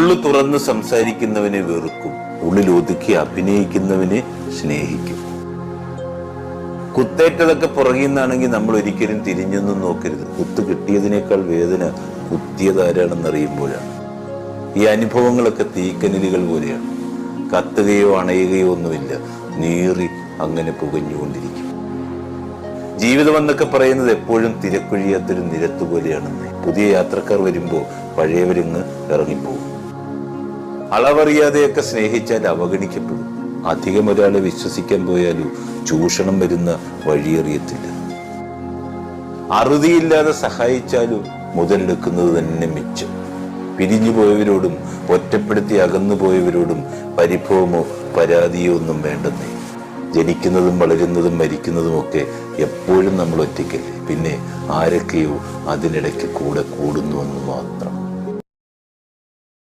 ഉള്ളു തുറന്ന് സംസാരിക്കുന്നവനെ വെറുക്കും, ഉള്ളിൽ ഒതുക്കി അഭിനയിക്കുന്നവനെ സ്നേഹിക്കും. കുത്തേറ്റതൊക്കെ പുറകിൽ നിന്നാണെങ്കിൽ നമ്മൾ ഒരിക്കലും തിരിഞ്ഞൊന്നും നോക്കരുത്. കുത്ത് കിട്ടിയതിനേക്കാൾ വേദന കുത്തിയതാരാണെന്ന് അറിയുമ്പോഴാണ്. ഈ അനുഭവങ്ങളൊക്കെ തീക്കനലുകൾ പോലെയാണ്. കത്തുകയോ അണയുകയോ ഒന്നുമില്ല, നീറി അങ്ങനെ പുകഞ്ഞുകൊണ്ടിരിക്കും. ജീവിതം എന്നൊക്കെ പറയുന്നത് എപ്പോഴും തിരക്കൊഴിയാത്തൊരു നിരത്ത് പോലെയാണെന്ന്. പുതിയ യാത്രക്കാർ വരുമ്പോൾ പഴയവരിങ്ങ് ഇറങ്ങിപ്പോകും. അളവറിയാതെയൊക്കെ സ്നേഹിച്ചാൽ അവഗണിക്കപ്പെടും. അധികം ഒരാളെ വിശ്വസിക്കാൻ പോയാലും ചൂഷണം വരുന്ന വഴിയറിയത്തില്ല. അറുതിയില്ലാതെ സഹായിച്ചാലും മുതലെടുക്കുന്നത് തന്നെ മിച്ചം. പിരിഞ്ഞു പോയവരോടും ഒറ്റപ്പെടുത്തി അകന്നു പോയവരോടും പരിഭവമോ പരാതിയോ ഒന്നും വേണ്ടെന്നേ. ജനിക്കുന്നതും വളരുന്നതും മരിക്കുന്നതുമൊക്കെ എപ്പോഴും നമ്മൾ ഒറ്റയ്ക്കല്ലേ. പിന്നെ ആരൊക്കെയോ അതിനിടയ്ക്ക് കൂടെ കൂടുന്നുവെന്ന് മാത്രം.